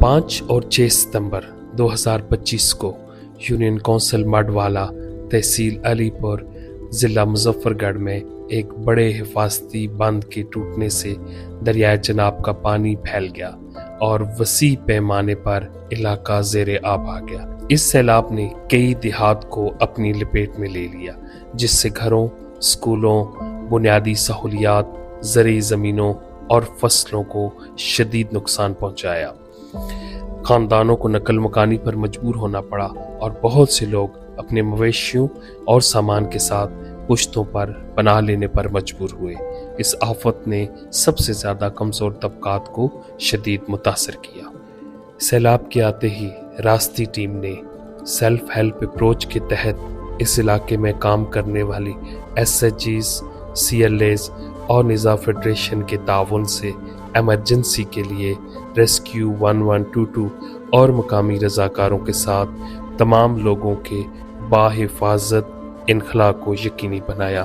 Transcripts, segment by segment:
5 और 6 सितंबर 2025 को union council मडवाला, तहसील अलीपुर, ज़िला मुजफ्फरगढ़ में एक बड़े हिफाजती बांध के टूटने से दरियाए जनाब का पानी फैल गया और वसी पैमाने पर इलाका ज़ेरे आब आ गया। इस सैलाब ने कई देहात को अपनी लपेट में ले लिया, जिससे घरों, स्कूलों, बुनियादी सहूलियात, ज़रूरी ज़मीनों और फसलों को शदीद नुकसान पहुंचाया। खानदानों को नकल मकानी पर मजबूर होना पड़ा और बहुत से लोग अपने मवेशियों और सामान के साथ पुश्तों पर पनाह लेने पर मजबूर हुए। इस आफत ने सबसे ज़्यादा कमज़ोर तबकात को शदीद मुतासर किया। सैलाब के आते ही रास्ती टीम ने सेल्फ हेल्प अप्रोच के तहत इस इलाके में काम करने वाली SHGs, CLAs और निज़ा फेडरेशन के ताउन से एमरजेंसी के लिए रेस्क्यू 1122 और मकामी रज़ाकारों के साथ तमाम लोगों के बाहिफाजत इनखला को यकीनी बनाया।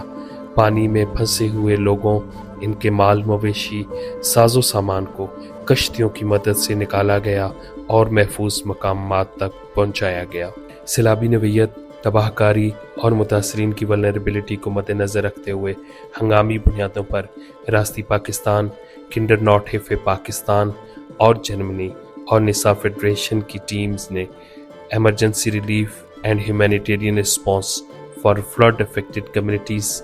पानी में फंसे हुए लोगों, इनके माल मवेशी, साजो सामान को कश्तियों की मदद से निकाला गया और महफूज मकामात तक पहुंचाया गया। सैलाबी नवीयत, तबाहकारी और मुतासरीन की वल्नरेबिलिटी को मद्देनज़र रखते हुए हंगामी बुनियादों पर रास्ती पाकिस्तान, किंडर नॉट हिफ़े पाकिस्तान और जर्मनी और निसा फेडरेशन की टीम्स ने emergency relief and humanitarian response for flood affected communities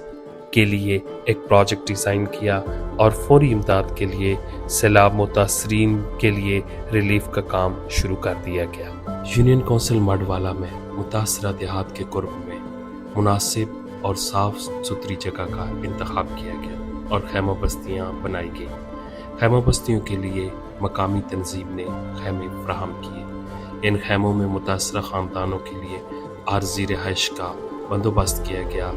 के लिए एक प्रोजेक्ट डिज़ाइन किया और फौरी इमदाद के लिए सैलाब मुतासरीन के लिए रिलीफ का काम शुरू कर दिया गया। यूनियन कौंसिल मडवाला में मुतासरा देहात के कुर्ब में मुनासिब और साफ सुथरी जगह का इंतखाब किया गया और खैमा बस्तियाँ बनाई गई। खैमा बस्तियों के लिए मकामी तंजीम ने खैमे फराहम किए। इन खैमों में मुतासरा ख़ानदानों के लिए आर्जी रिहाइश का बंदोबस्त किया गया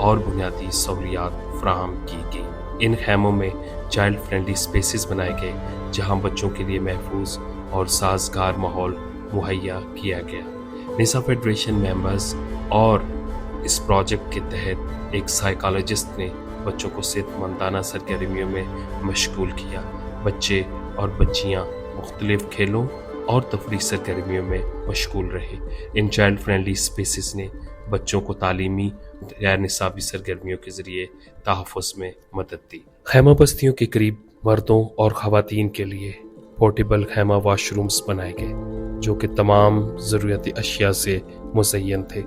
और बुनियादी सहूलियात फराहम की गई। इन खैमों में चाइल्ड फ्रेंडली स्पेसेस बनाए गए, जहां बच्चों के लिए महफूज और साजगार माहौल मुहैया किया गया। निसा फेडरेशन मेंबर्स और इस प्रोजेक्ट के तहत एक साइकोलॉजिस्ट ने बच्चों को सेहतमंदाना सरगर्मियों में मशगूल किया। बच्चे और बच्चियाँ मुख्तलिफ खेलों और तफरीह सरगर्मियों में मशगूल रहे। इन चाइल्ड फ्रेंडली स्पेसेस ने बच्चों को तालीमी गैर निसाबी सरगर्मियों के ज़रिए तहफ़्फ़ुज़ में मदद दी। खैमा बस्तियों के करीब मर्दों और ख़वातीन के लिए पोर्टेबल खैमा वाशरूम्स बनाए गए, जो कि तमाम ज़रूरती अशिया से मुज़य्यन थे।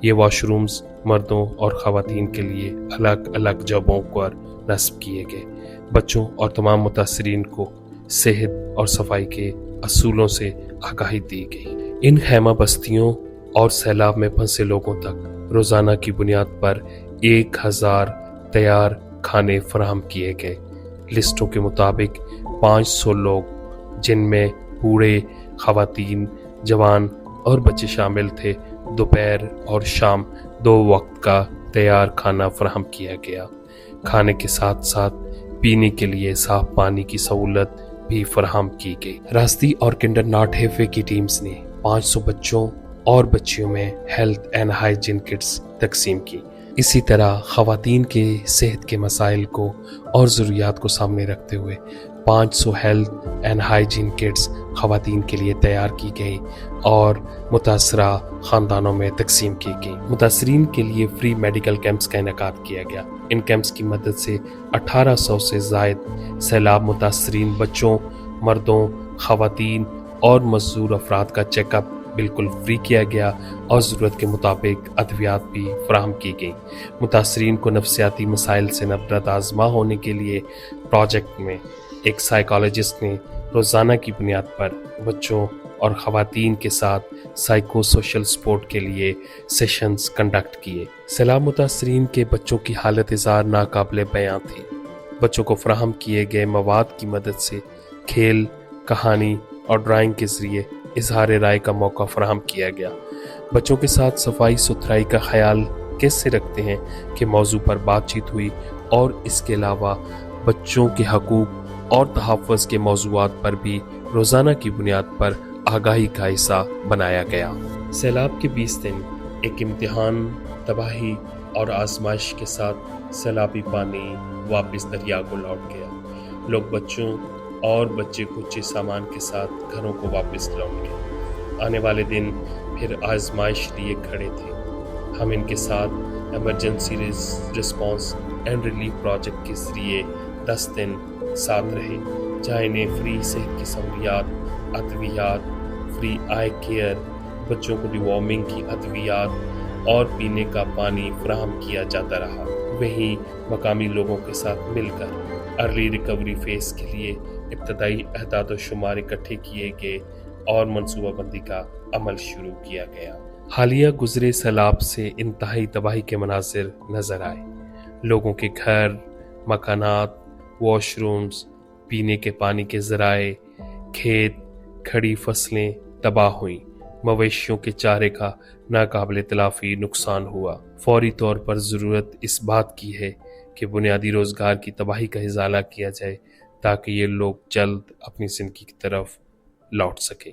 ये वाशरूम्स मर्दों और ख़वातीन के लिए अलग अलग जगहों पर नस्ब किए गए। बच्चों और तमाम मुतासरीन को सेहत और सफाई के असूलों से आगाही दी गई। इन खैमा बस्तियों और सैलाब में फंसे लोगों तक रोज़ाना की बुनियाद पर 1000 तैयार खाने फराहम किए गए। लिस्टों के मुताबिक 500 लोग, जिनमें बूढ़े, ख़वातीन, जवान और बच्चे शामिल थे, दोपहर और शाम 2 वक्त का तैयार खाना फराहम किया गया। खाने के साथ साथ पीने के लिए साफ पानी की सहूलत भी फराहम की गई। रास्ती और किंडर नॉट हिफ़े की टीम्स ने 500 बच्चों और बच्चियों में हेल्थ एंड हाइजीन किट्स तकसीम की। इसी तरह ख़वातीन के सेहत के मसाइल को और ज़रूरियात को सामने रखते हुए 500 हेल्थ एंड हाइजीन किट्स ख़वातीन के लिए तैयार की गई और मुतासरा ख़ानदानों में तकसीम की गई। मुतासरीन के लिए फ्री मेडिकल कैंप्स का इनेकाद किया गया। इन कैंप्स की मदद से 1800 से ज़ायद सैलाब मुतासरीन बच्चों, मर्दों, ख़वातीन और मज़दूर अफराद का चेकअप बिल्कुल फ्री किया गया और ज़रूरत के मुताबिक अद्वियात भी फराहम की गई। मुतासरीन को नफ्सियाती मसाइल से नबरत आज़मा होने के लिए प्रोजेक्ट में एक साइकोलॉजिस्ट ने रोज़ाना की बुनियाद पर बच्चों और ख़वातीन के साथ साइको सोशल सपोर्ट के लिए सेशंस कंडक्ट किए। सैलाब मुतासरीन के बच्चों की हालत इज़हार नाकाबिले बयां थी। बच्चों को फराहम किए गए मवाद की मदद से खेल, कहानी और ड्राइंग के ज़रिए इजहार राय का मौका फराहम किया गया। बच्चों के साथ सफाई सुथराई का ख्याल कैसे रखते हैं कि मौजू पर बातचीत हुई और इसके अलावा बच्चों के हकूक़ और तहफ़्फ़ुज़ के मौज़ूआत पर भी रोज़ाना की बुनियाद पर आगाही का हिस्सा बनाया गया। सैलाब के 20 दिन एक इम्तिहान, तबाही और आजमाइश के साथ सैलाबी पानी वापस दरिया को लौट गया। लोग बच्चों اور بچے کچے سامان کے ساتھ گھروں کو واپس لوٹ گئے۔ آنے والے دن پھر آزمائش لیے کھڑے تھے۔ ہم ان کے ساتھ emergency response and relief project کے ذریعے 10 دن ساتھ رہے، جہاں انہیں فری صحت کی سہولیات، ادویات، فری آئی کیئر، بچوں کو ڈی وارمنگ کی ادویات اور پینے کا پانی فراہم کیا جاتا رہا۔ وہیں مقامی لوگوں کے ساتھ مل کر ارلی ریکوری فیس کے لیے ابتدائی اعداد و شمار اکٹھے کیے گئے اور منصوبہ بندی کا عمل شروع کیا گیا۔ حالیہ گزرے سیلاب سے انتہائی تباہی کے مناظر نظر آئے۔ لوگوں کے گھر، مکانات، واش رومز، پینے کے پانی کے ذرائع، کھیت، کھڑی فصلیں تباہ ہوئیں۔ مویشیوں کے چارے کا ناقابل تلافی نقصان ہوا۔ فوری طور پر ضرورت اس بات کی ہے کہ بنیادی روزگار کی تباہی کا ازالہ کیا جائے تاکہ یہ لوگ جلد اپنی زندگی کی طرف لوٹ سکیں۔